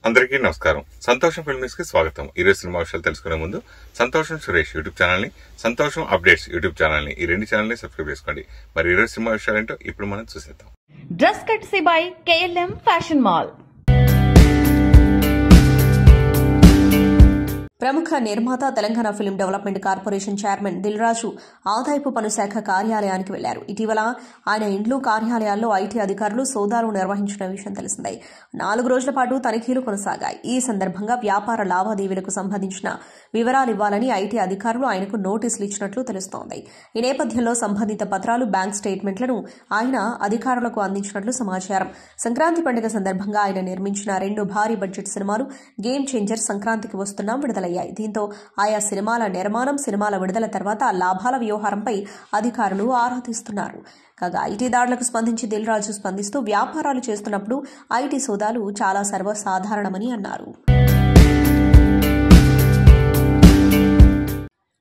అందరికీ నమస్కారం. సంతోషం ఫిల్మ్స్ కి స్వాగతం. ఈరోజు సినిమా విషయాలు తెలుసుకునే ముందు సంతోషం సురేష్ యూట్యూబ్ ఛానల్ ని, సంతోషం అప్డేట్స్ యూట్యూబ్ ఛానల్ ని, ఈ రెండు ఛానల్ ని సబ్స్క్రైబ్ చేసుకోండి. మరి ఈరోజు సినిమా విషయాలు ఏంటో ఇప్పుడు మనం చూసేద్దాం. డ్రెస్ కట్సీ బై KLM ఫ్యాషన్ మాల్. ప్రముఖ నిర్మాత Telangana film development corporation chairman Dil Raju ఆదాయపు పన్ను శాఖ కార్యాలయానికి వెళ్లారు. ఇటీవల ఆయన ఇండ్లు, కార్యాలయాల్లో ఐటీ అధికారులు సోదాలు నిర్వహించిన విషయం తెలిసిందే. 4 రోజుల పాటు తనిఖీలు కొనసాగాయి. ఈ సందర్భంగా వ్యాపార లావాదేవీలకు సంబంధించిన వివరాలు ఇవ్వాలని ఐటీ అధికారులు ఆయనకు నోటీసులు ఇచ్చినట్లు తెలుస్తోంది. ఈ నేపథ్యంలో సంబంధిత పత్రాలు, బ్యాంక్ స్టేట్మెంట్లను ఆయన అధికారులకు అందించినట్లు సమాచారం. సంక్రాంతి పండుగ సందర్భంగా ఆయన నిర్మించిన 2 భారీ బడ్జెట్ సినిమాలు గేమ్ చేంజర్, సంక్రాంతికి వస్తున్నాం విడుదలయ్యాయి. దీంతో ఆయా సినిమాల నిర్మాణం, సినిమాల విడుదల తర్వాత లాభాల వ్యవహారంపై అధికారులు ఆరా తీస్తున్నారు. కాగా ఐటీ దాడులకు స్పందించి దిల్ రాజు స్పందిస్తూ వ్యాపారాలు చేస్తున్నప్పుడు ఐటీ సోదాలు చాలా సర్వసాధారణమని అన్నారు.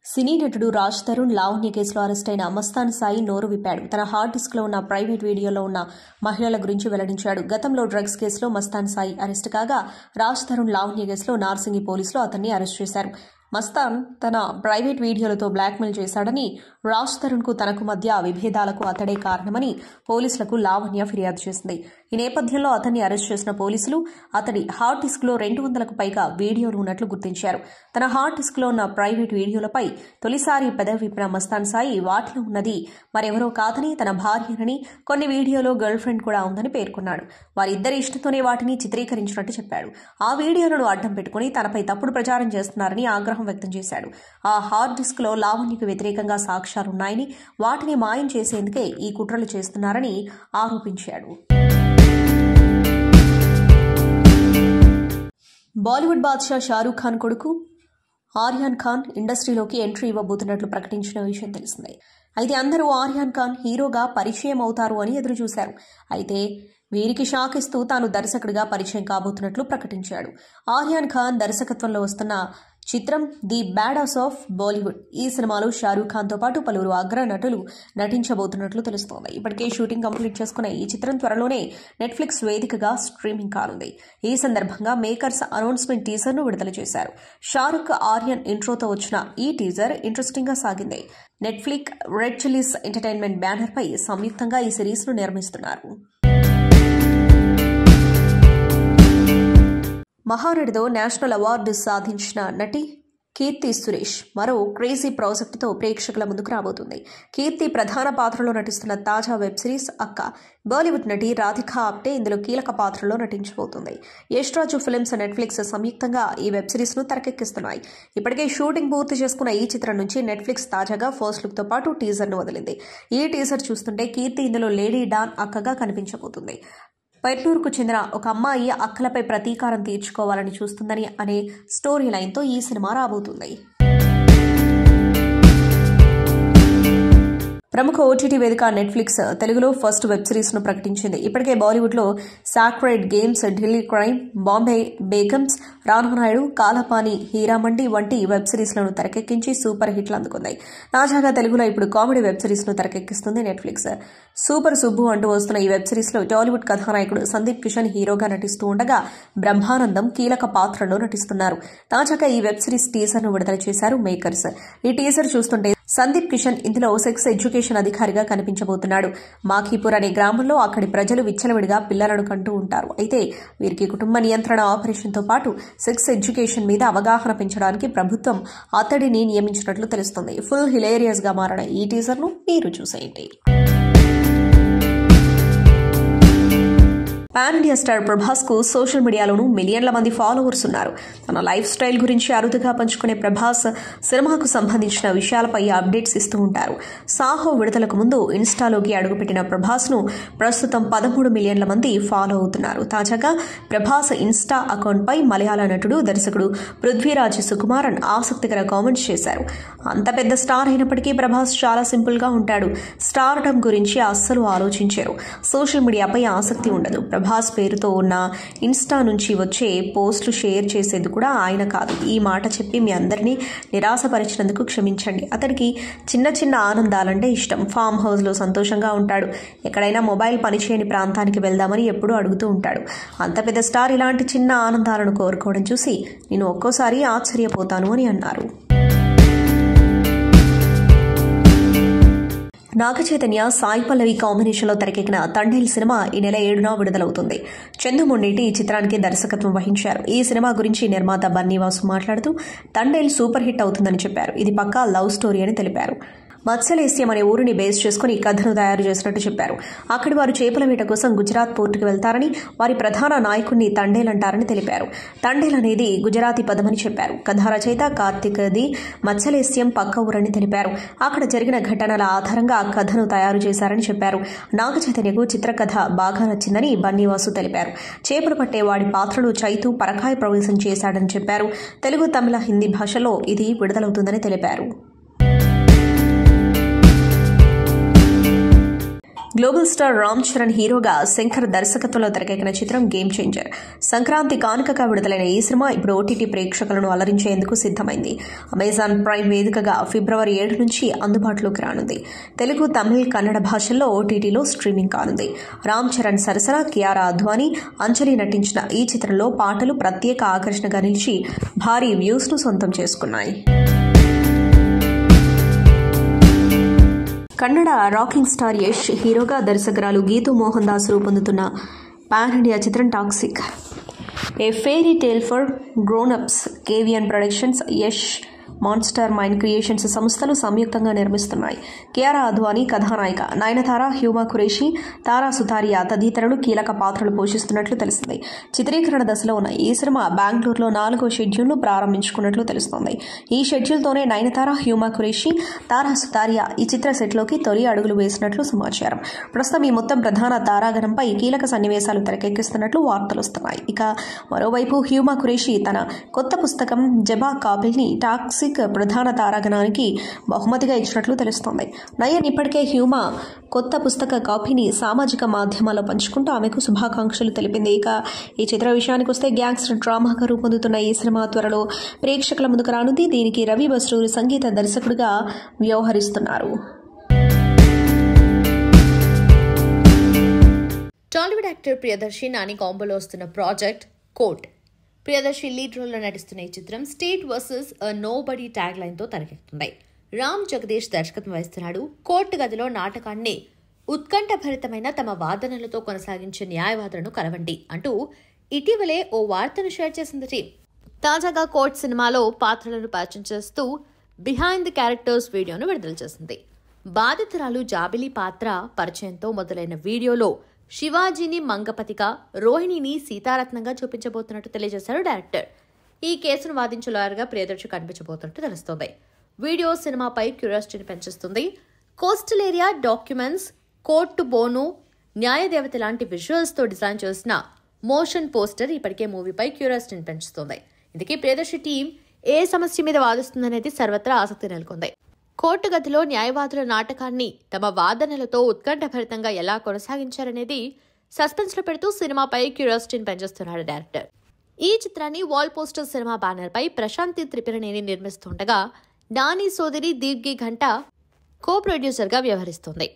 సినీ నటుడు రాజ్ తరుణ్ లావణ్య కేసులో అరెస్టైన మస్తాన్ సాయి నోరు విప్పాడు. తన హార్డ్ డిస్క్ లో ఉన్న ప్రైవేట్ వీడియోలో ఉన్న మహిళల గురించి వెల్లడించాడు. గతంలో డ్రగ్స్ కేసులో మస్తాన్ సాయి అరెస్ట్ కాగా, రాజ్ తరుణ్ లావణ్య కేసులో నార్సింగి పోలీసులు అతన్ని అరెస్ట్ చేశారు. మస్తాన్ తన ప్రైవేట్ వీడియోలతో బ్లాక్మెయిల్ చేశాడని, రాజ్ తరుణ్ కు తనకు మధ్య విభేదాలకు అతడే కారణమని పోలీసులకు లావణ్య ఫిర్యాదు చేసింది. ఈ నేపథ్యంలో అతన్ని అరెస్ట్ చేసిన పోలీసులు అతడి హార్డ్ డిస్క్ లో 200కు పైగా వీడియోలు ఉన్నట్లు గుర్తించారు. తన హార్డ్ డిస్క్ లో ఉన్న ప్రైవేట్ వీడియోలపై తొలిసారి పెదవి విప్పిన మస్తాన్ సాయి వాటిలో ఉన్నది మరెవరో కాదని, తన భార్యనని, కొన్ని వీడియోలో గర్ల్ ఫ్రెండ్ కూడా ఉందని పేర్కొన్నాడు. వారిద్దరి ఇష్టంతోనే వాటిని చిత్రీకరించినట్టు చెప్పాడు. ఆ వీడియోలను అడ్డం పెట్టుకుని తనపై తప్పుడు ప్రచారం చేస్తున్నారని ఆగ్రహం వ్యక్తం చేశాడు. ఆ హార్డ్ డిస్క్ లో లావణ్యకు వ్యతిరేకంగా సాక్ష్యాలున్నాయని, వాటిని మాయం చేసేందుకే ఈ కుట్రలు చేస్తున్నారని ఆరోపించాడు. బాలీవుడ్ బాద్షా షారూఖ్ ఖాన్ కొడుకు ఆర్యాన్ ఖాన్ ఇండస్ట్రీలోకి ఎంట్రీ ఇవ్వబోతున్నట్లు ప్రకటించిన విషయం తెలిసిందే. అయితే అందరూ ఆర్యాన్ ఖాన్ హీరోగా పరిచయం అవుతారు అని ఎదురుచూశారు. అయితే వీరికి షాక్ ఇస్తూ తాను దర్శకుడిగా పరిచయం కాబోతున్నట్లు ప్రకటించాడు. ఆర్యాన్ ఖాన్ దర్శకత్వంలో వస్తున్న చిత్రం ది బ్యాడాస్ ఆఫ్ బాలీవుడ్. ఈ సినిమాలో షారూఖ్ ఖాన్ తో పాటు పలువురు అగ్ర నటులు నటించబోతున్నట్లు తెలుస్తోంది. ఇప్పటికే షూటింగ్ కంప్లీట్ చేసుకున్న ఈ చిత్రం త్వరలోనే నెట్ఫ్లిక్స్ వేదికగా స్ట్రీమింగ్ కానుంది. ఈ సందర్భంగా మేకర్స్ అనౌన్స్మెంట్ టీజర్ ను విడుదల చేశారు. షారూఖ్, ఆర్యన్ ఇంట్రోతో వచ్చిన ఈ టీజర్ ఇంట్రెస్టింగ్ గా సాగింది. Netflix, red chillies entertainment banner పై సంయుక్తంగా ఈ సిరీస్ ను నిర్మిస్తున్నారు. మహానటితో నేషనల్ అవార్డు సాధించిన నటి కీర్తి సురేష్ మరో క్రేజీ ప్రాజెక్టుతో ప్రేక్షకుల ముందుకు రాబోతుంది. కీర్తి ప్రధాన పాత్రలో నటిస్తున్న తాజా వెబ్ సిరీస్ అక్క. బాలీవుడ్ నటి రాధికా ఆప్టే ఇందులో కీలక పాత్రలో నటించబోతుంది. యష్ రాజు ఫిల్మ్స్, నెట్ఫ్లిక్స్ సంయుక్తంగా ఈ వెబ్ సిరీస్ ను తెరకెక్కిస్తున్నాయి. ఇప్పటికే షూటింగ్ పూర్తి చేసుకున్న ఈ చిత్రం నుంచి నెట్ఫ్లిక్స్ తాజాగా ఫస్ట్ లుక్ తో పాటు టీజర్ ను వదిలింది. ఈ టీజర్ చూస్తుంటే కీర్తి ఇందులో లేడీ డాన్ అక్కగా కనిపించబోతుంది. పెట్నూరుకు చెందిన ఒక అమ్మాయి అక్కలపై ప్రతీకారం తీర్చుకోవాలని చూస్తుందని అనే స్టోరీ లైన్తో ఈ సినిమా రాబోతుంది. ప్రముఖ ఓటీటీ వేదిక నెట్ఫ్లిక్స్ తెలుగులో ఫస్ట్ వెబ్ సిరీస్ ను ప్రకటించింది. ఇప్పటికే బాలీవుడ్ లో sacred games, Delhi crime, Bombay Begums, రానునాయుడు, Kalapani, Heeramandi వంటి వెబ్ సిరీస్ లను తెరకెక్కించి సూపర్ హిట్లు అందుకుంది. తాజాగా తెలుగులో ఇప్పుడు కామెడీ వెబ్ సిరీస్ ను తెరకెక్కిస్తుంది నెట్ఫ్లిక్స్. సూపర్ సుబ్బు అంటూ వస్తున్న ఈ వెబ్ సిరీస్ లో టాలీవుడ్ కథానాయకుడు సందీప్ కిషన్ హీరోగా నటిస్తూ ఉండగా, బ్రహ్మానందం కీలక పాత్రలో నటిస్తున్నారు. తాజాగా ఈ వెబ్ సిరీస్ టీజర్ ను విడుదల చేశారు మేకర్స్. ఈ టీజర్ చూస్తుంటే సందీప్ కిషన్ ఇందులో సెక్స్ ఎడ్యుకేషన్ అధికారిగా కనిపించబోతున్నాడు. మాఖీపూర్ అనే గ్రామంలో అక్కడి ప్రజలు విచ్చలవిడిగా పిల్లలను కంటూ ఉంటారు. అయితే వీరికి కుటుంబ నియంత్రణ ఆపరేషన్తో పాటు సెక్స్ ఎడ్యుకేషన్ మీద అవగాహన పెంచడానికి ప్రభుత్వం అతడిని నియమించినట్లు తెలుస్తుంది. ఫుల్ హిలేరియస్ గా మారిన ఈ టీజర్ ను మీరు చూసేయండి. పాన్ ఇండియా స్టార్ ప్రభాస్ కు సోషల్ మీడియాలోనూ మిలియన్ల మంది ఫాలోవర్స్ ఉన్నారు. తన లైఫ్ స్టైల్ గురించి అరుదుగా పంచుకునే ప్రభాస్ సినిమాకు సంబంధించిన విషయాలపై అప్డేట్స్ ఇస్తూ ఉంటారు. సాహో విడుదలకు ముందు ఇన్స్టాలోకి అడుగుపెట్టిన ప్రభాస్ ను ప్రస్తుతం 13 మిలియన్ల మంది ఫాలో అవుతున్నారు. తాజాగా ప్రభాస్ ఇన్స్టా అకౌంట్ పై మలయాళ నటుడు, దర్శకుడు పృథ్వీరాజ్ సుకుమారన్ ఆసక్తికర కామెంట్స్ చేశారు. అంత పెద్ద స్టార్ అయినప్పటికీ ప్రభాస్ చాలా సింపుల్ గా ఉంటాడు. స్టార్డమ్ గురించి అస్సలు ఆలోచించారు. సోషల్ మీడియాపై ఆసక్తి ఉండదు. ప్రభాస్ పేరుతో ఉన్న ఇన్స్టా నుంచి వచ్చే పోస్టులు షేర్ చేసేది కూడా ఆయన కాదు. ఈ మాట చెప్పి మీ అందరినీ నిరాశపరిచినందుకు క్షమించండి. అతడికి చిన్న చిన్న ఆనందాలంటే ఇష్టం. ఫామ్ హౌస్లో సంతోషంగా ఉంటాడు. ఎక్కడైనా మొబైల్ పనిచేయని ప్రాంతానికి వెళ్దామని ఎప్పుడూ అడుగుతూ ఉంటాడు. అంత పెద్ద స్టార్ ఇలాంటి చిన్న ఆనందాలను కోరుకోవడం చూసి నేను ఒక్కోసారి ఆశ్చర్యపోతాను అని అన్నారు. నాగచైతన్య సాయి పల్లవి కాంబినేషన్లో తెరకెక్కిన తండేల్ సినిమా ఈ నెల 7న విడుదలవుతుంది. చందు మొండేటి ఈ చిత్రానికి దర్శకత్వం వహించారు. ఈ సినిమా గురించి నిర్మాత బన్నీవాసు మాట్లాడుతూ తండేల్ సూపర్ హిట్ అవుతుందని చెప్పారు. ఇది పక్కా లవ్ స్టోరీ అని తెలిపారు. మత్స్యలేశ్యం అనే ఊరిని బేస్ చేసుకుని కథను తయారు చేసినట్టు చెప్పారు. అక్కడి వారు చేపల వేట కోసం గుజరాత్ పోర్టుకు వెళ్తారని, వారి ప్రధాన నాయకుడిని తండేల్ అంటారని తెలిపారు. తండేల్ అనేది గుజరాతీ పదమని చెప్పారు. కథా రచయిత కార్తిక్ది మత్స్యలేశ్యం పక్క ఊరని తెలిపారు. అక్కడ జరిగిన ఘటనల ఆధారంగా కథను తయారు చేశారని చెప్పారు. నాగచైతన్యకు చిత్రకథ బాగా నచ్చిందని బన్నీవాసు తెలిపారు. చేపలు పట్టే వాడి పాత్రలు చైతు పరకాయ ప్రవేశం చేశాడని చెప్పారు. తెలుగు, తమిళ, హిందీ భాషలో ఇది విడుదలవుతుందని తెలిపారు. గ్లోబల్ స్టార్ రామ్ చరణ్ హీరోగా శంకర్ దర్శకత్వంలో తెరకెక్కిన చిత్రం గేమ్ చేంజర్. సంక్రాంతి కానుకగా విడుదలైన ఈ సినిమా ఇప్పుడు ఓటీటీ ప్రేక్షకులను అలరించేందుకు సిద్దమైంది. అమెజాన్ ప్రైమ్ వేదికగా ఫిబ్రవరి 7 నుంచి అందుబాటులోకి రానుంది. తెలుగు, తమిళ, కన్నడ భాషల్లో ఓటీటీలో స్ట్రీమింగ్ కానుంది. రామ్ చరణ్ సరసన కియారా అద్వానీ, అంజలి నటించిన ఈ చిత్రంలో పాటలు ప్రత్యేక ఆకర్షణగా నిలిచి భారీ వ్యూస్ను సొంతం చేసుకున్నాయి. కన్నడ రాకింగ్ స్టార్ యష్ హీరోగా దర్శకురాలు గీతూ మోహన్ దాస్ రూపొందుతున్న పాన్ ఇండియా చిత్రం toxic, a fairy tale for grown ups KVN productions, Yash monster mind creations సంస్థలు సంయుక్తంగా నిర్మిస్తున్నాయి. కియారా అద్వానీ కథానాయిక, నయనతార, హ్యూమా ఖురేషి, తారా సుతారియా తదితరులు కీలక పాత్రలు పోషిస్తున్నట్లు తెలిసింది. చిత్రీకరణ దశలో ఉన్న ఈ సినిమా బెంగళూరులో 4వ షెడ్యూల్ను ప్రారంభించుకున్నట్లు తెలుస్తోంది. ఈ షెడ్యూల్తోనే నయనతార, హ్యూమా ఖురేషి, తారా సుతారియా ఈ చిత్ర సెట్లోకి తొలి అడుగులు వేసినట్లు సమాచారం. ప్రస్తుతం ఈ మొత్తం ప్రధాన తారాగణంపై కీలక సన్నివేశాలు తెరకెక్కిస్తున్నట్లు వార్తలు వస్తున్నాయి. ఇక మరోవైపు హ్యూమా ఖురేషి తన కొత్త పుస్తకం జబా కాపిల్ని టాక్సిక్ ప్రధాన తారాగణానికి బహుమతిగా ఇచ్చినట్లు తెలుస్తోంది. నయన్ ఇప్పటికే హ్యూమా కొత్త పుస్తక కాపీని సామాజిక మాధ్యమాల్లో పంచుకుంటూ ఆమెకు శుభాకాంక్షలు తెలిపింది. ఇక ఈ చిత్ర విషయానికి వస్తే గ్యాంగ్స్టర్ డ్రామాగా రూపొందుతున్న ఈ సినిమా త్వరలో ప్రేక్షకుల ముందుకు రానుంది. దీనికి రవి బస్రూరి సంగీత దర్శకుడిగా వ్యవహరిస్తున్నారు. టాలీవుడ్ యాక్టర్ ప్రియదర్శి నాని కాంబోలో వస్తున్న ప్రాజెక్ట్ కోర్ట్. ప్రియదర్శి లీడ్ రోల్లో నటిస్తున్న ఈ చిత్రం state versus nobody tag లైన్తో తెరకెక్కుతుంది. రామ్ జగదీష్ దర్శకత్వం వహిస్తున్నాడు. కోర్టు గదిలో నాటకాన్ని ఉత్కంఠభరితమైన తమ వాదనలతో కొనసాగించే న్యాయవాదులను కలవండి అంటూ ఇటీవలే ఓ వార్తను షేర్ చేసింది టీం. తాజాగా కోర్ట్ సినిమాలో పాత్రలను పరిచయం చేస్తూ బిహైండ్ ది క్యారెక్టర్స్ వీడియోను విడుదల చేసింది. బాధితురాలు జాబిలి పాత్ర పరిచయంతో మొదలైన వీడియోలో శివాజీని మంగపతిగా, రోహిణిని సీతారత్నంగా చూపించబోతున్నట్టు తెలియజేశారు డైరెక్టర్. ఈ కేసును వాదించే లాయర్గా ప్రియదర్శి కనిపించబోతున్నట్టు తెలుస్తోంది. వీడియో సినిమాపై క్యూరియాసిటీని పెంచేస్తుంది. కోస్టల్ ఏరియా డాక్యుమెంట్స్, కోర్టు బోను, న్యాయదేవత లాంటి విజువల్స్తో డిజైన్ చేసిన మోషన్ పోస్టర్ ఇప్పటికే మూవీపై క్యూరియాసిటీని పెంచుతుంది. ఇందుకే ప్రియదర్శి టీం ఏ సమస్య మీద వాదిస్తుందనేది సర్వత్రా ఆసక్తి నెలకొంది. కోర్టు గదిలో న్యాయవాదుల నాటకాన్ని తమ వాదనలతో ఉత్కంఠభరితంగా ఎలా కొనసాగించారనేది సస్పెన్స్లో పెడుతూ సినిమాపై క్యూరియాసిటీని పెంచేస్తున్నాడు డైరెక్టర్. ఈ చిత్రాన్ని వాల్ పోస్టర్ సినిమా బ్యానర్పై ప్రశాంతి త్రిపురనేని నిర్మిస్తుండగా నాని సోదరి దీప్గి ఘంట కో ప్రొడ్యూసర్గా వ్యవహరిస్తోంది.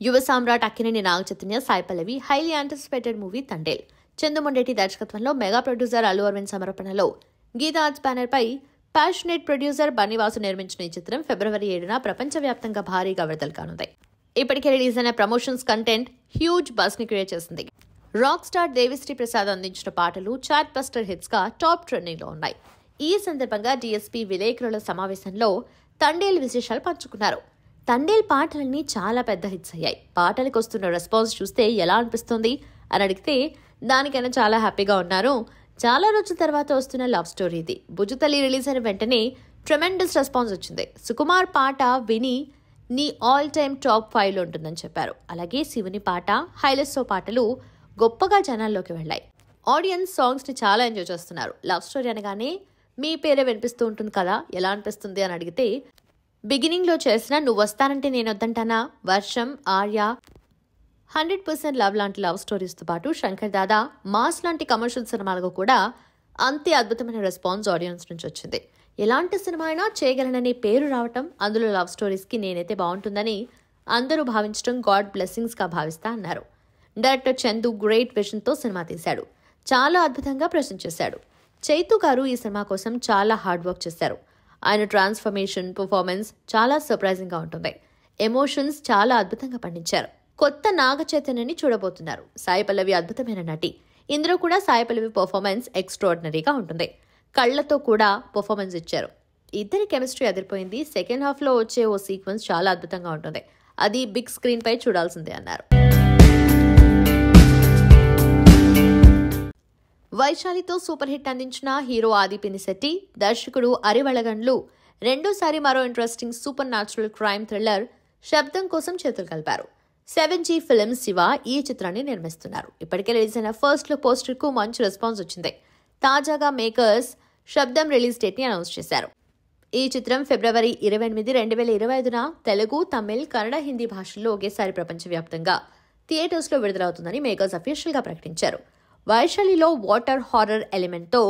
యువ సామ్రాట్ Akkineni Naga Chaitanya, Sai Pallavi highly anticipated movie Thandel. Chandu Mondeti దర్శకత్వంలో మెగా ప్రొడ్యూసర్ అల్లు అరవింద్ సమర్పణలో గీతా ఆర్ట్స్ బ్యానర్ పై ప్యాషనేట్ ప్రొడ్యూసర్ బన్నీవాసు నిర్మించిన ఈ చిత్రం ఫిబ్రవరి 7న ప్రపంచవ్యాప్తంగా భారీగా విడుదల కానుంది. ఇప్పటికే రిలీజ్ అయిన ప్రమోషన్స్ కంటెంట్ హ్యూజ్ బజ్ ని క్రియేట్ చేసింది. రాక్ స్టార్ దేవిశ్రీ ప్రసాద్ అందించిన పాటలు చాట్ బస్టర్ హిట్స్ గా టాప్ ట్రెండింగ్ లో ఉన్నాయి. ఈ సందర్భంగా డీఎస్పీ విలేకరుల సమావేశంలో తండేల్ విశేషాలు పంచుకున్నారు. తండేల్ పాటలన్నీ చాలా పెద్ద హిట్స్ అయ్యాయి. పాటలకు వస్తున్న రెస్పాన్స్ చూస్తే ఎలా అనిపిస్తుంది అని అడిగితే దానికైనా చాలా హ్యాపీగా ఉన్నారు. చాలా రోజుల తర్వాత వస్తున్న లవ్ స్టోరీ ఇది. బుజ్జుతల్లి రిలీజ్ అయిన వెంటనే ట్రెమెండస్ రెస్పాన్స్ వచ్చింది. సుకుమార్ పాట విని నీ ఆల్ టైమ్ టాప్ 5లో ఉంటుందని చెప్పారు. అలాగే శివుని పాట, హైలెస్సో పాటలు గొప్పగా జనాల్లోకి వెళ్ళాయి. ఆడియన్స్ సాంగ్స్ని చాలా ఎంజాయ్ చేస్తున్నారు. లవ్ స్టోరీ అనగానే మీ పేరే వినిపిస్తూ ఉంటుంది కదా, ఎలా అనిపిస్తుంది అని అడిగితే బిగినింగ్లో చేసిన నువ్వు వస్తానంటే నేను వద్దంటానా, వర్షం, ఆర్య, 100% లవ్ లాంటి లవ్ స్టోరీస్తో పాటు శంకర్ దాదా, మాస్ లాంటి కమర్షియల్ సినిమాలకు కూడా అంతే అద్భుతమైన రెస్పాన్స్ ఆడియన్స్ నుంచి వచ్చింది. ఎలాంటి సినిమా అయినా చేయగలననే పేరు రావటం, అందులో లవ్ స్టోరీస్కి నేనైతే బాగుంటుందని అందరూ భావించడం గాడ్ బ్లెస్సింగ్స్గా భావిస్తా అన్నారు. డైరెక్టర్ చందు గ్రేట్ విజన్తో సినిమా తీశాడు. చాలా అద్భుతంగా ప్రెజెంట్ చేశాడు. చైతు గారు ఈ సినిమా కోసం చాలా హార్డ్ వర్క్ చేశారు. ఆయన ట్రాన్స్ఫర్మేషన్, పర్ఫార్మెన్స్ చాలా సర్ప్రైజింగ్గా ఉంటుంది. ఎమోషన్స్ చాలా అద్భుతంగా పండించారు. కొత్త నాగ చైతన్యని చూడబోతున్నారు. సాయి పల్లవి అద్భుతమైన నటి. ఇందులో కూడా సాయి పల్లవి పర్ఫార్మెన్స్ ఎక్స్ట్రాడినరీగా ఉంటుంది. కళ్లతో కూడా పర్ఫార్మెన్స్ ఇచ్చారు. ఇద్దరి కెమిస్ట్రీ అదిరిపోయింది. సెకండ్ హాఫ్లో వచ్చే ఓ సీక్వెన్స్ చాలా అద్భుతంగా ఉంటుంది. అది బిగ్ స్క్రీన్ పై చూడాల్సిందే అన్నారు. వైశాలితో సూపర్ హిట్ అందించిన హీరో ఆది పినిశెట్టి, దర్శకుడు అరివళగండ్లు రెండోసారి మరో interesting super natural crime thriller శబ్దం కోసం చేతులు కలిపారు. 7G ఫిల్మ్స్ శివ ఈ చిత్రాన్ని నిర్మిస్తున్నారు. ఇప్పటికే రిలీజ్ అయిన ఫస్ట్ లుక్ పోస్టర్ కు మంచి రెస్పాన్స్ వచ్చింది. తాజాగా మేకర్స్ శబ్దం రిలీజ్ డేట్ ని అనౌన్స్ చేశారు. ఈ చిత్రం ఫిబ్రవరి 28, 2025న తెలుగు, తమిళ్, కన్నడ, హిందీ భాషల్లో ఒకేసారి ప్రపంచవ్యాప్తంగా థియేటర్స్ లో విడుదలవుతుందని మేకర్స్ అఫీషియల్ గా ప్రకటించారు. వైశాలిలో వాటర్ హారర్ ఎలిమెంట్తో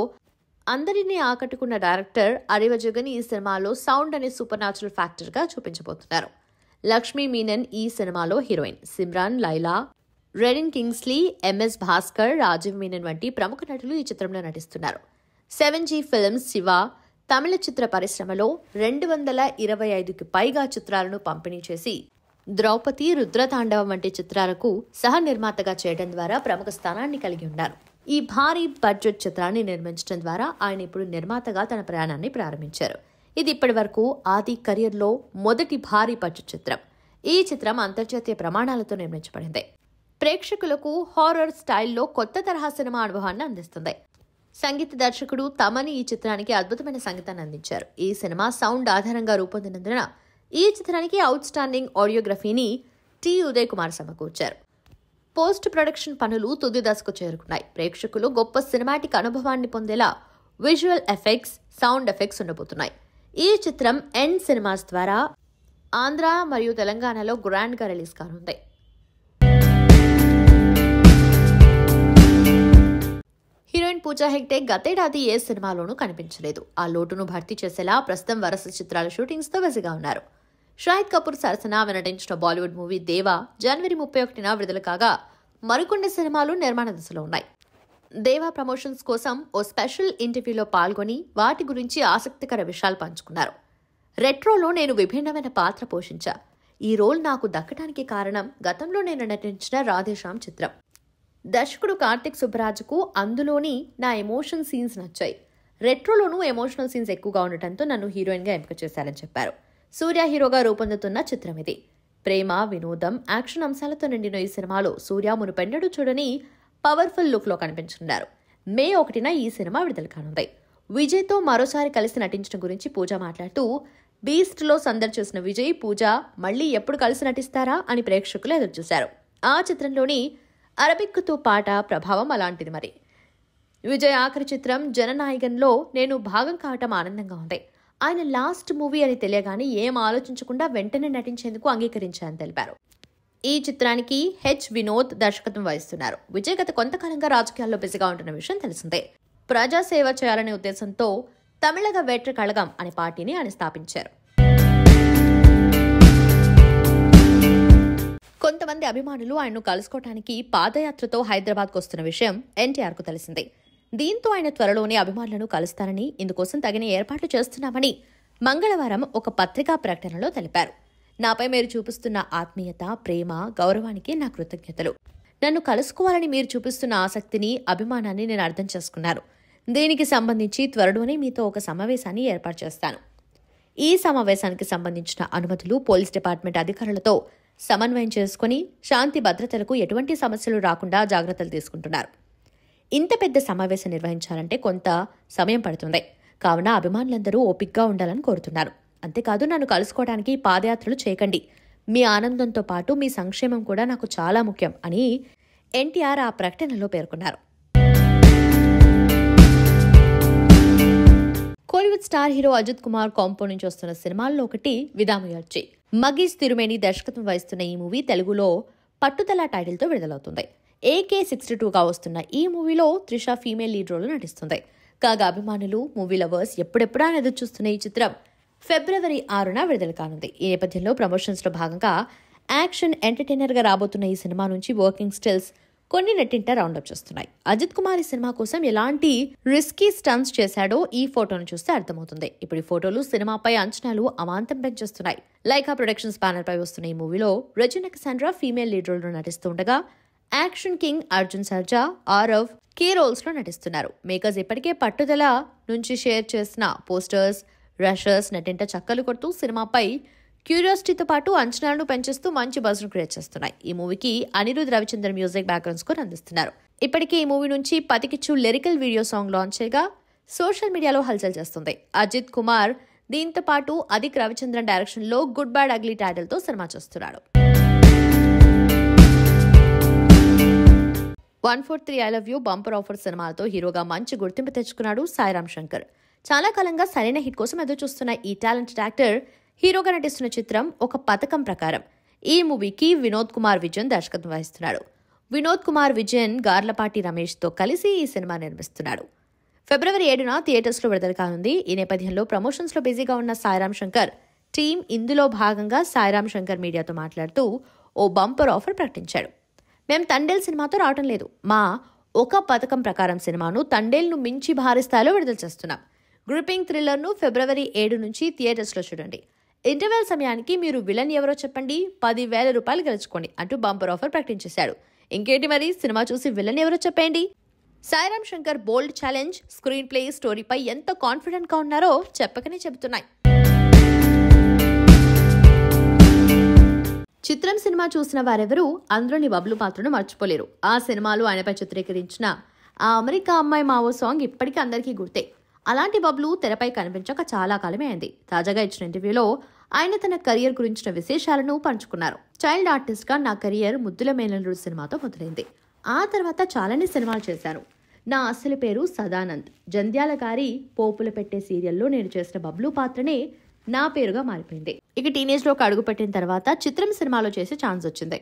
అందరినీ ఆకట్టుకున్న డైరెక్టర్ అరివజగన్ ఈ సినిమాలో సౌండ్ అనే సూపర్ న్యాచురల్ ఫ్యాక్టర్గా చూపించబోతున్నారు. లక్ష్మీ మీనన్ ఈ సినిమాలో heroine. Simran, Laila, రెడిన్ Kingsley, MS Bhaskar, Rajiv Menon వంటి ప్రముఖ నటులు ఈ చిత్రంలో నటిస్తున్నారు. 7G ఫిల్మ్స్ శివ తమిళ చిత్ర పరిశ్రమలో 225కి పైగా చిత్రాలను పంపిణీ చేసి ద్రౌపది, రుద్రతాండవం వంటి చిత్రాలకు సహ నిర్మాతగా చేయడం ద్వారా ప్రముఖ స్థానాన్ని కలిగి ఉన్నారు. ఈ భారీ బడ్జెట్ చిత్రాన్ని నిర్మించడం ద్వారా ఆయన ఇప్పుడు నిర్మాతగా తన ప్రయాణాన్ని ప్రారంభించారు. ఇది ఇప్పటి వరకు ఆది కెరియర్లో మొదటి భారీ బడ్జెట్ చిత్రం. ఈ చిత్రం అంతర్జాతీయ ప్రమాణాలతో నిర్మించబడింది. ప్రేక్షకులకు హారర్ స్టైల్లో కొత్త తరహా సినిమా అనుభవాన్ని అందిస్తుంది. సంగీత దర్శకుడు తమని ఈ చిత్రానికి అద్భుతమైన సంగీతాన్ని అందించారు. ఈ సినిమా సౌండ్ ఆధారంగా రూపొందినందున ఈ చిత్రానికి అవుట్ స్టాండింగ్ ఆడియోగ్రఫీని టి. ఉదయ్ కుమార్ సమకూర్చారు. పోస్ట్ ప్రొడక్షన్ పనులు తుది దశకు చేరుకున్నాయి. ప్రేక్షకులు గొప్ప సినిమాటిక్ అనుభవాన్ని పొందేలా విజువల్ ఎఫెక్ట్స్, సౌండ్ ఎఫెక్ట్స్ ఉండబోతున్నాయి. ఈ చిత్రం ఎండ్ సినిమాస్ ద్వారా ఆంధ్ర మరియు తెలంగాణలో గ్రాండ్గా రిలీజ్ కానుంది. హీరోయిన్ పూజా హెగ్డే గతేడాది ఏ సినిమాలోనూ కనిపించలేదు. ఆ లోటును భర్తీ చేసేలా ప్రస్తుతం వరుస చిత్రాల షూటింగ్స్తో బిజీగా ఉన్నారు. షాహిద్ కపూర్ సరసన నటించిన బాలీవుడ్ మూవీ దేవా జనవరి 31న విడుదల కాగా మరికొన్ని సినిమాలు నిర్మాణ దశలో ఉన్నాయి. దేవా ప్రమోషన్స్ కోసం ఓ స్పెషల్ ఇంటర్వ్యూలో పాల్గొని వాటి గురించి ఆసక్తికర విషయాలు పంచుకున్నారు. రెట్రోలో నేను విభిన్నమైన పాత్ర పోషించా. ఈ రోల్ నాకు దక్కడానికి కారణం గతంలో నేను నటించిన రాధేశ్యామ్ చిత్రం. దర్శకుడు కార్తిక్ సుబ్బరాజుకు అందులోని నా ఎమోషన్ సీన్స్ నచ్చాయి. రెట్రోలోనూ ఎమోషనల్ సీన్స్ ఎక్కువగా ఉండటంతో నన్ను హీరోయిన్గా ఎంపిక చేశారని చెప్పారు. సూర్య హీరోగా రూపొందుతున్న చిత్రం ఇది. ప్రేమ, వినోదం, యాక్షన్ అంశాలతో నిండిన ఈ సినిమాలో సూర్య మునుపెన్నడూ చూడని పవర్ఫుల్ లుక్లో కనిపించనున్నారు. మే 1న ఈ సినిమా విడుదల కానుంది. విజయ్తో మరోసారి కలిసి నటించడం గురించి పూజ మాట్లాడుతూ, బీస్ట్లో సందడి చేసిన విజయ్, పూజ మళ్లీ ఎప్పుడు కలిసి నటిస్తారా అని ప్రేక్షకులు ఎదురుచూశారు. ఆ చిత్రంలోని అరబిక్కుతో పాట ప్రభావం అలాంటిది. మరి విజయ్ ఆఖరి చిత్రం జననాయకంలో నేను భాగం కావటం ఆనందంగా ఉంది. ఆయన లాస్ట్ మూవీ అని తెలియగానే ఏం ఆలోచించకుండా వెంటనే నటించేందుకు అంగీకరించారని తెలిపారు. ఈ చిత్రానికి వినోద్ దర్శకత్వం వహిస్తున్నారు. విజయ్ గత కొంతకాలంగా రాజకీయాల్లో బిజీగా ఉంటున్న విషయం తెలిసిందే. ప్రజాసేవ చేయాలనే ఉద్దేశంతో తమిళగ వెట్రి కళగం అనే పార్టీని ఆయన స్థాపించారు. కొంతమంది అభిమానులు ఆయన్ను కలుసుకోవటానికి పాదయాత్రతో హైదరాబాద్కు వస్తున్న విషయం ఎన్టీఆర్కు తెలిసిందే. దీంతో ఆయన త్వరలోనే అభిమానులను కలుస్తారని, ఇందుకోసం తగిన ఏర్పాట్లు చేస్తున్నామని మంగళవారం ఒక పత్రికా ప్రకటనలో తెలిపారు. నాపై మీరు చూపిస్తున్న ఆత్మీయత, ప్రేమ, గౌరవానికి నా కృతజ్ఞతలు. నన్ను కలుసుకోవాలని మీరు చూపిస్తున్న ఆసక్తిని, అభిమానాన్ని నేను అర్థం చేసుకున్నాను. దీనికి సంబంధించి త్వరలోనే మీతో ఒక సమావేశాన్ని ఏర్పాటు చేస్తాను. ఈ సమావేశానికి సంబంధించిన అనుమతులు పోలీస్ డిపార్ట్మెంట్ అధికారులతో సమన్వయం చేసుకుని శాంతి భద్రతలకు ఎటువంటి సమస్యలు రాకుండా జాగ్రత్తలు తీసుకుంటున్నారు. ఇంత పెద్ద సమావేశం నిర్వహించాలంటే కొంత సమయం పడుతుంది. కావున అభిమానులందరూ ఓపికగా ఉండాలని కోరుతున్నారు. అంతేకాదు, నన్ను కలుసుకోవడానికి పాదయాత్రలు చేయకండి. మీ ఆనందంతో పాటు మీ సంక్షేమం కూడా నాకు చాలా ముఖ్యం అని ఎన్టీఆర్ ఆ ప్రకటనలో పేర్కొన్నారు. కోలీవుడ్ స్టార్ హీరో అజిత్ కుమార్ కాంపో నుంచి వస్తున్న సినిమాల్లో ఒకటి విదాముయర్చి. మగీష్ తిరుమేని దర్శకత్వం వహిస్తున్న ఈ మూవీ తెలుగులో పట్టుదల టైటిల్తో విడుదలవుతుంది. AK-62గా వస్తున్న ఈ మూవీలో త్రిష ఫీమేల్ లీడ్ రోల్ నటిస్తుంది. కాగా అభిమానులు, మూవీ లవర్స్ ఎప్పుడెప్పుడా ఎదురు చూస్తున్న ఈ చిత్రం ఫిబ్రవరి 6న విడుదల కానుంది. ఈ నేపథ్యంలో ప్రమోషన్స్ లో భాగంగా యాక్షన్ ఎంటర్టైనర్ గా రాబోతున్న ఈ సినిమా నుంచి వర్కింగ్ స్టిల్స్ కొన్ని నెట్టింట రౌండప్ చేస్తున్నాయి. అజిత్ కుమార్ ఈ సినిమా కోసం ఎలాంటి రిస్కీ స్టంట్స్ చేశాడో ఈ ఫోటోను చూస్తే అర్థమవుతుంది. ఇప్పుడు ఈ ఫోటోలు సినిమాపై అంచనాలు అమాంతం పెంచేస్తున్నాయి. లైకా ప్రొడక్షన్స్ బ్యానర్ పై వస్తున్న ఈ మూవీలో Regina Cassandra female lead role లో నటిస్తుండగా action king Arjun Sarja, Aarav key roles లో నటిస్తున్నారు. మేకర్స్ ఇప్పటికే పట్టుదల నుంచి షేర్ చేసిన పోస్టర్స్, రషర్స్ నెట్టింట చక్కలు కొడుతూ సినిమాపై క్యూరియాసిటీతో పాటు అంచనాలను పెంచేస్తూ మంచి బజ్ ను క్రియేట్ చేస్తున్నాయి. ఈ మూవీకి Anirudh Ravichandran music background score అందిస్తున్నారు. ఇప్పటికే ఈ మూవీ నుంచి పతికిచ్చు లిరికల్ వీడియో సాంగ్ లాంచ్ చేయగా సోషల్ మీడియాలో హల్చల్ చేస్తుంది. అజిత్ కుమార్ దీంతో పాటు అదిక్ రవిచంద్రన్ డైరెక్షన్ లో గుడ్ బ్యాడ్ అగ్లీ టైటిల్ తో సినిమా చేస్తున్నాడు. 143 I Love You bumper offer సినిమాలతో హీరోగా మంచి గుర్తింపు తెచ్చుకున్నాడు సాయిరామ్ శంకర్. చాలా కాలంగా సరైన హిట్ కోసం ఎదురు చూస్తున్న ఈ టాలెంటెడ్ యాక్టర్ హీరోగా నటిస్తున్న చిత్రం ఒక పథకం ప్రకారం. ఈ మూవీకి వినోద్ కుమార్ విజయన్ దర్శకత్వం వహిస్తున్నాడు. వినోద్ కుమార్ విజయన్ గార్లపాటి రమేష్ తో కలిసి ఈ సినిమా నిర్మిస్తున్నాడు. ఫిబ్రవరి 7న థియేటర్స్ లో విడుదల కానుంది. ఈ నేపథ్యంలో ప్రమోషన్స్ లో బిజీగా ఉన్న సాయిరామ్ శంకర్ టీం ఇందులో భాగంగా సాయిరామ్ శంకర్ మీడియాతో మాట్లాడుతూ ఓ బంపర్ ఆఫర్ ప్రకటించాడు. మేం తండేల్ సినిమాతో రావటం లేదు, మా ఒక పథకం ప్రకారం సినిమాను తండేల్ను మించి భారీ స్థాయిలో విడుదల చేస్తున్నాం. గ్రిప్పింగ్ థ్రిల్లర్ను ఫిబ్రవరి 7 నుంచి థియేటర్స్ లో చూడండి. ఇంటర్వెల్ సమయానికి మీరు విలన్ ఎవరో చెప్పండి, 10,000 రూపాయలు గెలుచుకోండి అంటూ బంపర్ ఆఫర్ ప్రకటించేశాడు. ఇంకేంటి మరి, సినిమా చూసి విలన్ ఎవరో చెప్పండి. సాయిరామ్ శంకర్ బోల్డ్ ఛాలెంజ్, స్క్రీన్ ప్లే, స్టోరీపై ఎంత కాన్ఫిడెంట్ గా ఉన్నారో చెప్పకనే చెబుతున్నాయి. చిత్రం సినిమా చూసిన వారెవరూ అందులోని బబ్లు పాత్రను మర్చిపోలేరు. ఆ సినిమాలో ఆయనపై చిత్రీకరించిన ఆ అమెరికా అమ్మాయి మావో సాంగ్ ఇప్పటికీ అందరికీ గుర్తే. అలాంటి బబ్లు తెరపై కనిపించక చాలా కాలమే అయింది. తాజాగా ఇచ్చిన ఇంటర్వ్యూలో ఆయన తన కెరియర్ గురించిన విశేషాలను పంచుకున్నారు. చైల్డ్ ఆర్టిస్ట్ గా నా కెరియర్ ముద్దుల మేనల్లుడు సినిమాతో మొదలైంది. ఆ తర్వాత చాలానే సినిమాలు చేశాను. నా అసలు పేరు సదానంద్. జంధ్యాల గారి పోపులు పెట్టే సీరియల్లో నేను చేసిన బబ్లు పాత్రనే నా పేరుగా మారిపోయింది. ఇక టీనేజ్ లోకి అడుగుపెట్టిన తర్వాత చిత్రం సినిమాలో చేసే ఛాన్స్ వచ్చింది.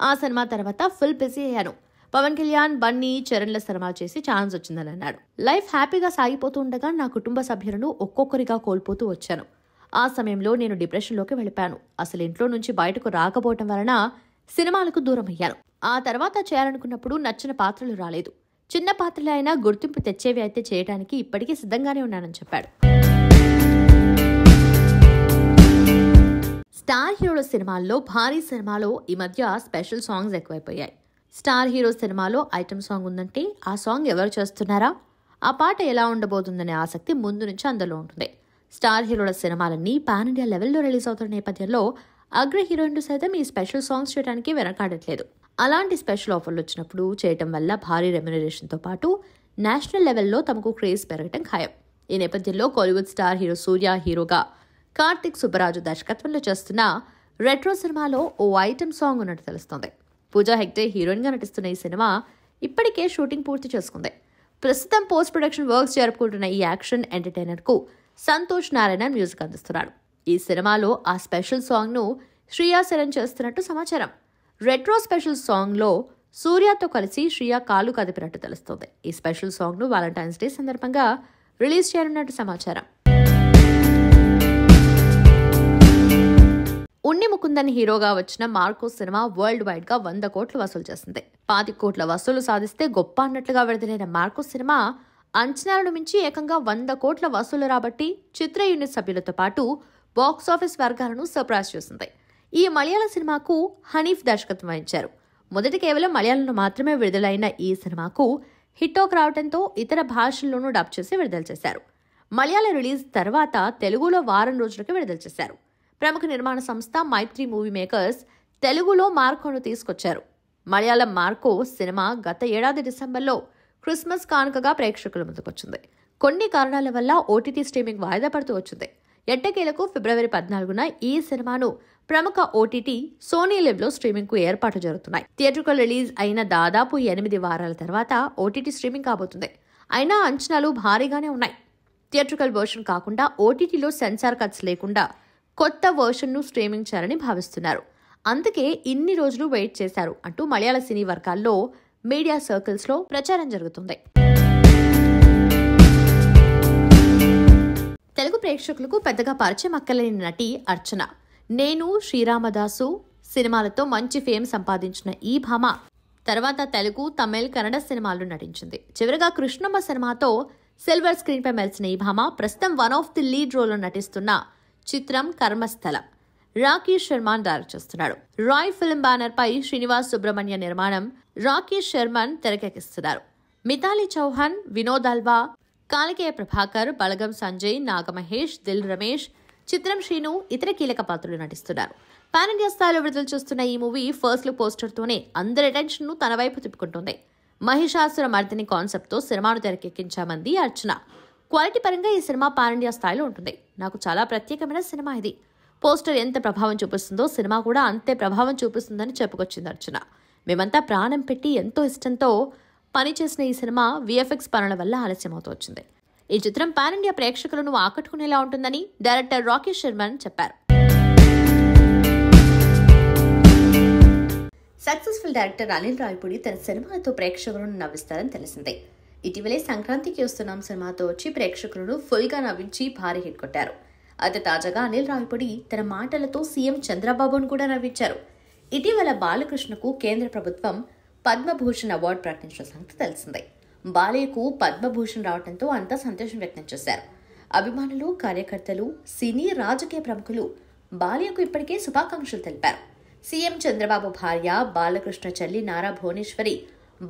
ఆ సినిమా తర్వాత ఫుల్ బిజీ అయ్యాను. పవన్ కళ్యాణ్, బన్నీ, చరణ్ల సినిమాలు చేసి ఛాన్స్ వచ్చిందని అన్నాడు. లైఫ్ హ్యాపీగా సాగిపోతూ ఉండగా నా కుటుంబ సభ్యులను ఒక్కొక్కరిగా కోల్పోతూ వచ్చాను. ఆ సమయంలో నేను డిప్రెషన్లోకి వెళ్ళిపోయాను. అసలు ఇంట్లో నుంచి బయటకు రాకపోవటం వలన సినిమాలకు దూరం అయ్యాను. ఆ తర్వాత చేయాలనుకున్నప్పుడు నచ్చిన పాత్రలు రాలేదు. చిన్న పాత్రలు అయినా గుర్తింపు తెచ్చేవి అయితే చేయడానికి ఇప్పటికీ సిద్ధంగానే ఉన్నానని చెప్పాడు. స్టార్ హీరోల సినిమాల్లో భారీ సినిమాలో ఈ మధ్య స్పెషల్ సాంగ్స్ ఎక్కువైపోయాయి. స్టార్ హీరో సినిమాలో ఐటమ్ సాంగ్ ఉందంటే ఆ సాంగ్ ఎవరు చేస్తున్నారా, ఆ పాట ఎలా ఉండబోతుందనే ఆసక్తి ముందు నుంచి అందులో ఉంటుంది. స్టార్ హీరోల సినిమాలన్నీ పాన్ ఇండియా లెవెల్లో రిలీజ్ అవుతున్న నేపథ్యంలో అగ్ర హీరోయిన్లు సైతం ఈ స్పెషల్ సాంగ్స్ చేయడానికి వెనకాడట్లేదు. అలాంటి స్పెషల్ ఆఫర్లు వచ్చినప్పుడు చేయటం వల్ల భారీ రెమ్యునరేషన్తో పాటు నేషనల్ లెవెల్లో తమకు క్రేజ్ పెరగటం ఖాయం. ఈ నేపథ్యంలో కోలీవుడ్ స్టార్ హీరో సూర్య హీరోగా, కార్తిక్ సుబ్బరాజు దర్శకత్వంలో చేస్తున్న రెట్రో సినిమాలో ఓ ఐటమ్ సాంగ్ ఉన్నట్టు తెలుస్తోంది. పూజా హెగ్డే హీరోయిన్ గా నటిస్తున్న ఈ సినిమా ఇప్పటికే షూటింగ్ పూర్తి చేసుకుంది. ప్రస్తుతం పోస్ట్ ప్రొడక్షన్ వర్క్స్ జరుపుకుంటున్న ఈ యాక్షన్ ఎంటర్టైనర్ కు సంతోష్ నారాయణన్ మ్యూజిక్ అందిస్తున్నాడు. ఈ సినిమాలో ఆ స్పెషల్ సాంగ్ ను శ్రియా శరణ్ చేస్తున్నట్టు సమాచారం. రెట్రో స్పెషల్ సాంగ్ లో సూర్యతో కలిసి శ్రియా కాలు కదిపినట్టు తెలుస్తోంది. ఈ స్పెషల్ సాంగ్ ను వాలంటైన్స్ డే సందర్భంగా రిలీజ్ చేయనున్నట్టు సమాచారం. ఉన్ని ముకుందన్ హీరోగా వచ్చిన మార్కో సినిమా వరల్డ్ వైడ్ గా 100 కోట్లు వసూలు చేసింది. 25 కోట్ల వసూలు సాధిస్తే గొప్ప అన్నట్లుగా విడుదలైన మార్కో సినిమా అంచనాలను మించి ఏకంగా 100 కోట్ల వసూలు రాబట్టి చిత్ర యూనిట్ సభ్యులతో పాటు బాక్సాఫీస్ వర్గాలను సర్ప్రైజ్ చేసింది. ఈ మలయాళ సినిమాకు హనీఫ్ దర్శకత్వం వహించారు. మొదట కేవలం మలయాళంలో మాత్రమే విడుదలైన ఈ సినిమాకు హిట్ టాక్ రావడంతో ఇతర భాషల్లోనూ డబ్ చేసి విడుదల చేశారు. మలయాళ రిలీజ్ తర్వాత తెలుగులో వారం రోజులకి విడుదల చేశారు. ప్రముఖ నిర్మాణ సంస్థ మైత్రి మూవీ మేకర్స్ తెలుగులో మార్కోను తీసుకొచ్చారు. మలయాళం మార్కో సినిమా గత ఏడాది డిసెంబర్లో క్రిస్మస్ కానుకగా ప్రేక్షకుల ముందుకొచ్చింది. కొన్ని కారణాల వల్ల ఓటీటీ స్ట్రీమింగ్ వాయిదా పడుతూ వచ్చింది. ఎట్టకేలకు ఫిబ్రవరి 14న ఈ సినిమాను ప్రముఖ ఓటీటీ సోనీ లివ్లో స్ట్రీమింగ్ కు ఏర్పాట్లు జరుగుతున్నాయి. థియేట్రికల్ రిలీజ్ అయిన దాదాపు 8 వారాల తర్వాత ఓటీటీ స్ట్రీమింగ్ కాబోతుంది. అయినా అంచనాలు భారీగానే ఉన్నాయి. థియేట్రికల్ వర్షన్ కాకుండా ఓటీటీలో సెన్సార్ కట్స్ లేకుండా కొత్త వర్షన్ను స్ట్రీమింగ్ చేయాలని భావిస్తున్నారు. అందుకే ఇన్ని రోజులు వెయిట్ చేశారు అంటూ మలయాళ సినీ వర్గాల్లో మీడియా సర్కిల్స్లో ప్రచారం జరుగుతుంది. తెలుగు ప్రేక్షకులకు పెద్దగా పరిచయం అక్కలేని నటి అర్చన. నేను శ్రీరామదాసు సినిమాలతో మంచి ఫేమ్ సంపాదించిన ఈ భామ తర్వాత తెలుగు, తమిళ్, కన్నడ సినిమాల్లో నటించింది. చివరిగా కృష్ణమ్మ సినిమాతో సిల్వర్ స్క్రీన్ పై మెలిసిన ఈ భామ ప్రస్తుతం one of the lead role లో నటిస్తున్న చిత్రం కర్మస్థలం రాకేష్ శర్మన్ డైరెక్ట్ చేస్తున్నాడు. రాయ్ ఫిల్మ్ బ్యానర్ పై శ్రీనివాస్ సుబ్రహ్మణ్య నిర్మాణం రాకేష్ శర్మన్ తెరకెక్కిస్తున్నారు. మితాలి చౌహాన్, వినోద్ అల్వా, కాలికేయ ప్రభాకర్, బలగం సంజయ్, నాగమహేష్, దిల్ రమేష్, చిత్రం శ్రీను ఇతర కీలక పాత్రలు నటిస్తున్నారు. పాన్ ఇండియా స్థాయిలో విడుదల చేస్తున్న ఈ మూవీ ఫస్ట్ లుక్ పోస్టర్తోనే అందరి అటెన్షన్ ను తన వైపు తిప్పుకుంటుంది. మహిషాసుర మర్దిని కాన్సెప్ట్ తో సినిమాను తెరకెక్కించామంది అర్చన. క్వాలిటీ పరంగా ఈ సినిమా పాన్ ఇండియా స్థాయిలో ఉంటుంది. నాకు చాలా ప్రత్యేకమైన సినిమా ఇది. పోస్టర్ ఎంత ప్రభావం చూపిస్తుందో సినిమా కూడా అంతే ప్రభావం చూపిస్తుందని చెప్పుకొచ్చింది అర్చన. మేమంతా ప్రాణం పెట్టి ఎంతో ఇష్టంతో పనిచేసిన ఈ సినిమా విఎఫ్ఎక్స్ పనుల వల్ల ఆలస్యమవుతూ వచ్చింది. ఈ చిత్రం పాన్ ఇండియా ప్రేక్షకులను ఆకట్టుకునేలా ఉంటుందని డైరెక్టర్ రాకేష్ శర్మన్ చెప్పారు. సక్సెస్ఫుల్ డైరెక్టర్ అనిల్ రావిపూడి తన సినిమాలతో ప్రేక్షకులను నవ్విస్తారని తెలిసిందే. ఇటీవలే సంక్రాంతికి వస్తున్నాం సినిమాతో వచ్చి ప్రేక్షకులను ఫుల్ గా నవ్వించి భారీ హిట్ కొట్టారు. అయితే తాజాగా అనిల్ రావిపూడి తన మాటలతో సీఎం చంద్రబాబును కూడా నవ్వించారు. ఇటీవల బాలకృష్ణకు కేంద్ర ప్రభుత్వం పద్మభూషణ్ అవార్డు ప్రకటించిన సంగతి తెలిసిందే. బాలయ్యకు పద్మభూషణ్ రావడంతో అంతా సంతోషం వ్యక్తం చేశారు. అభిమానులు, కార్యకర్తలు, సినీ, రాజకీయ ప్రముఖులు బాలయ్యకు ఇప్పటికే శుభాకాంక్షలు తెలిపారు. సీఎం చంద్రబాబు భార్య బాలకృష్ణ చెల్లి నారా భువనేశ్వరి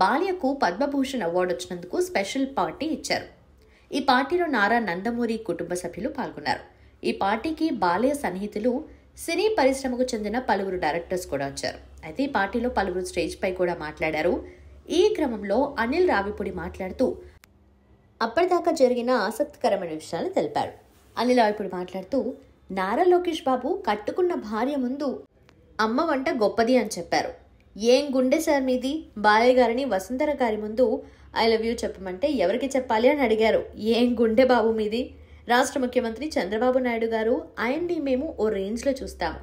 బాలయ్యకు పద్మభూషణ్ అవార్డు వచ్చినందుకు స్పెషల్ పార్టీ ఇచ్చారు. ఈ పార్టీలో నారా నందమూరి కుటుంబ సభ్యులు పాల్గొన్నారు. ఈ పార్టీకి బాలయ్య సన్నిహితులు, సినీ పరిశ్రమకు చెందిన పలువురు డైరెక్టర్స్ కూడా వచ్చారు. అయితే ఈ పార్టీలో పలువురు స్టేజ్ పై కూడా మాట్లాడారు. ఈ క్రమంలో అనిల్ రావిపూడి మాట్లాడుతూ అప్పటిదాకా జరిగిన ఆసక్తికరమైన విషయాలు తెలిపారు. అనిల్ రావిపూడి మాట్లాడుతూ నారా లోకేష్ బాబు కట్టుకున్న భార్య ముందు అమ్మ వంట గొప్పది అని చెప్పారు. ఏం గుండె సార్ మీది, బాలయ్య గారిని వసుంధర గారి ముందు ఐ లవ్ యూ చెప్పమంటే ఎవరికి చెప్పాలి అని అడిగారు. ఏం గుండె బాబు మీది. రాష్ట్ర ముఖ్యమంత్రి చంద్రబాబు నాయుడు గారు ఆయన్ని మేము ఓ రేంజ్లో చూస్తాము.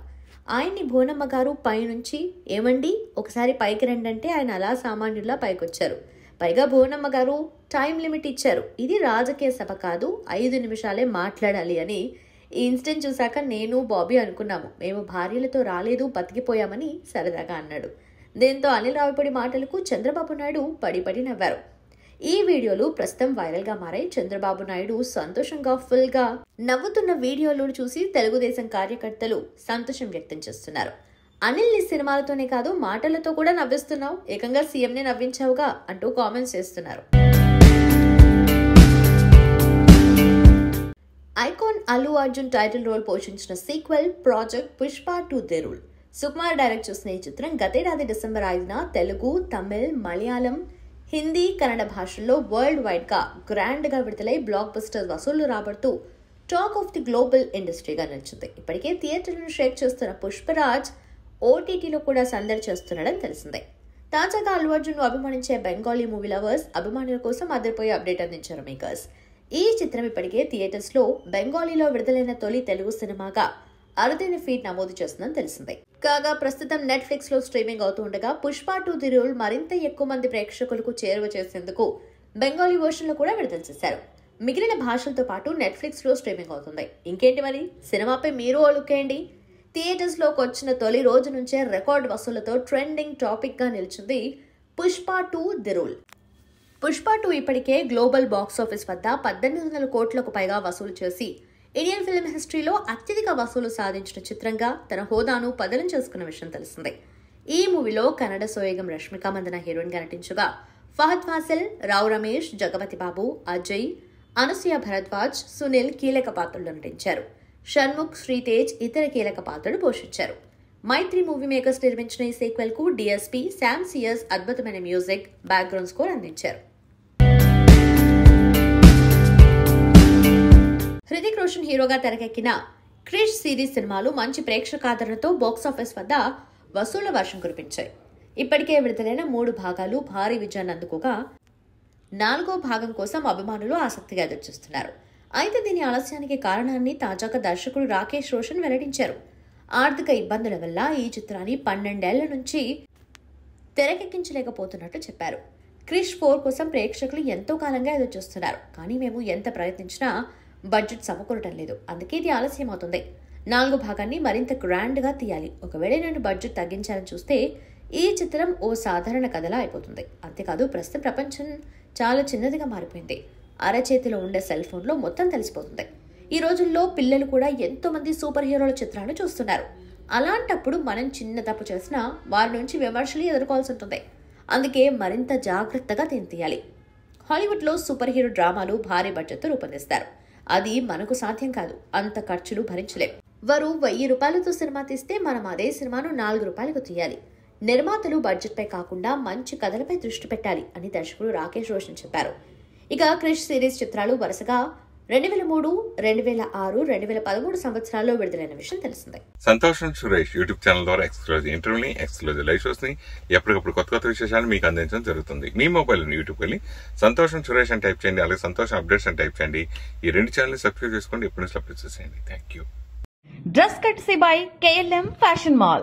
ఆయన్ని భువనమ్మ గారు పైనుంచి ఏమండి ఒకసారి పైకి రండంటే ఆయన అలా సామాన్యుల్లా పైకొచ్చారు. పైగా భువనమ్మ గారు టైం లిమిట్ ఇచ్చారు. ఇది రాజకీయ సభ కాదు, 5 నిమిషాలే మాట్లాడాలి అని. ఈ ఇన్సిడెంట్ చూశాక నేను బాబీ అనుకున్నాము, మేము భార్యలతో రాలేదు, బతికిపోయామని సరదాగా అన్నాడు. దీంతో అనిల్ రావిపూడి మాటలకు చంద్రబాబు నాయుడు పడి నవ్వారు. ఈ వీడియోలు ప్రస్తుతం వైరల్ గా మారాయి. చంద్రబాబు నాయుడు సంతోషంగా ఫుల్ గా నవ్వుతున్న వీడియోలను చూసి తెలుగుదేశం కార్యకర్తలు సంతోషం వ్యక్తం చేస్తున్నారు. అనిల్ ని సినిమాలతోనే కాదు మాటలతో కూడా నవ్విస్తున్నావు, ఏకంగా సీఎంనే నవ్వించావుగా అంటూ కామెంట్స్ చేస్తున్నారు. Icon Allu Arjun title role పోషించిన sequel project Pushpa 2 the rule Sukumar direct చేసిన ఈ చిత్రం గతేడాది డిసెంబర్ 5న తెలుగు, తమిళ్, మలయాళం, హిందీ, కన్నడ భాషల్లో వరల్డ్ వైడ్ గా గ్రాండ్ గా విడుదలై బ్లాక్ బస్టర్ వసూళ్లు రాబడుతూ టాక్ ఆఫ్ ది గ్లోబల్ ఇండస్ట్రీగా నిలిచింది. ఇప్పటికే థియేటర్లను షేక్ చేస్తున్న పుష్పరాజ్ ఓటీటీలో కూడా సందడి చేస్తున్నాడని తెలిసిందే. తాజాగా అల్లు అర్జున్ అభిమానించే బెంగాలీ మూవీ లవర్స్ అభిమానుల కోసం అదిరిపోయే అప్డేట్ అందించారు మేకర్స్. ఈ చిత్రం ఇప్పటికే థియేటర్స్ లో బెంగాలీలో విడుదలైన తొలి తెలుగు సినిమాగా అరుదైన ఫీట్ నమోదు చేస్తుందని తెలిసిందే. కాగా ప్రస్తుతం నెట్ఫ్లిక్స్ లో స్ట్రీమింగ్ అవుతూ ఉండగా పుష్ప 2 ది రూల్ మరింత ఎక్కువ మంది ప్రేక్షకులకు చేరువ చేసేందుకు బెంగాలీ వర్షన్ లో కూడా విడుదల చేశారు. మిగిలిన భాషలతో పాటు నెట్ఫ్లిక్స్ లో స్ట్రీమింగ్ అవుతుంది. ఇంకేంటి మరి, సినిమాపై మీరు ఓలుకేయండి. థియేటర్స్ లోకి వచ్చిన తొలి రోజు నుంచే రికార్డ్ వసూళ్లతో ట్రెండింగ్ టాపిక్ గా నిలిచింది పుష్ప 2 ది రూల్. పుష్ప 2 ఇప్పటికే గ్లోబల్ బాక్స్ ఆఫీస్ వద్ద 1800 కోట్లకు పైగా వసూలు చేసి ఇండియన్ ఫిల్మ్ హిస్టరీలో అత్యధిక వసూలు సాధించిన చిత్రంగా తన హోదాను పదిలం చేసుకున్న విషయం తెలిసిందే. ఈ మూవీలో కన్నడ సోయగం రష్మిక మందన హీరోయిన్ గా నటించగా ఫహద్ ఫాసిల్, రావు రమేష్, జగపతి బాబు, అజయ్, అనసూయ భరద్వాజ్, సునీల్ కీలక పాత్రలు నటించారు. షణ్ముఖ్, శ్రీతేజ్ ఇతర కీలక పాత్రలు పోషించారు. మైత్రి మూవీ మేకర్స్ నిర్మించిన ఈ సీక్వెల్ కు డిఎస్పీ శామ్ సియర్స్ అద్భుతమైన మ్యూజిక్, బ్యాక్గ్రౌండ్ స్కోర్ అందించారు. హృతిక్ రోషన్ హీరోగా తెరకెక్కిన క్రిష్ సిరీస్ సినిమాలు మంచి ప్రేక్షకాదరణతో బాక్సాఫీస్ వద్ద వసూళ్ల వర్షం కురిపించాయి. ఇప్పటికే విడుదలైన 3 భాగాలు భారీ విజయాన్ని అందుకోగా 4వ భాగం కోసం అభిమానులు ఆసక్తిగా ఎదురుచూస్తున్నారు. అయితే దీని ఆలస్యానికి కారణాన్ని తాజాగా దర్శకుడు రాకేష్ రోషన్ వెల్లడించారు. ఆర్థిక ఇబ్బందుల వల్ల ఈ చిత్రాన్ని 12 ఏళ్ల నుంచి తెరకెక్కించలేకపోతున్నట్లు చెప్పారు. క్రిష్ 4 కోసం ప్రేక్షకులు ఎంతో కాలంగా ఎదురుచూస్తున్నారు. కానీ మేము ఎంత ప్రయత్నించినా బడ్జెట్ సమకూరటం లేదు. అందుకే ఇది ఆలస్యం అవుతుంది. 4వ భాగాన్ని మరింత గ్రాండ్ గా తీయాలి. ఒకవేళ నేను బడ్జెట్ తగ్గించాలని చూస్తే ఈ చిత్రం ఓ సాధారణ కథలా అయిపోతుంది. అంతేకాదు ప్రస్తుతం ప్రపంచం చాలా చిన్నదిగా మారిపోయింది. అరచేతిలో ఉండే సెల్ ఫోన్ లో మొత్తం తెలిసిపోతుంది. ఈ రోజుల్లో పిల్లలు కూడా ఎంతో మంది సూపర్ హీరోల చిత్రాలు చూస్తున్నారు. అలాంటప్పుడు మనం చిన్న తప్పు చేసినా వారి నుంచి విమర్శలు ఎదుర్కోవాల్సి ఉంటుంది. అందుకే మరింత జాగ్రత్తగా దీన్ని తీయాలి. హాలీవుడ్ లో సూపర్ హీరో డ్రామాలు భారీ బడ్జెట్తో రూపొందిస్తారు. అది మనకు సాధ్యం కాదు. అంత ఖర్చులు భరించలేం. వారు 1000 రూపాయలతో సినిమా తీస్తే మనం అదే సినిమాను 4 రూపాయలకు తీయాలి. నిర్మాతలు బడ్జెట్ పై కాకుండా మంచి కథలపై దృష్టి పెట్టాలి అని దర్శకుడు రాకేష్ రోషన్ చెప్పారు. ఇక క్రిష్ సిరీస్ చిత్రాలు వరుసగా 2003, 2006, 2013 సంవత్సరాల్లో విడుదలైన విషయం తెలిసిందే. సంతోషం సురేష్ యూట్యూబ్ ఛానల్ ద్వారా ఎక్స్క్లూజివ్ ఇంటర్వ్యూని, ఎక్స్క్లూజివ్ లైవ్ షోస్ ని ఎప్పటికప్పుడు కొత్త విశేషాలు మీకు అందించడం జరుగుతుంది. మీ మొబైల్ యూట్యూబ్ వెళ్ళి సంతోషం సురేష్ అని టైప్ చేయండి, అలాగే సంతోషం అప్డేట్స్ అని టైప్ చేయండి. ఈ 2 ఛానల్ సబ్స్క్రైబ్ చేసుకోండి. ఎప్పుడు అప్డేట్స్ చేయండి. Thank you. Dress courtesy by KLM Fashion Mall.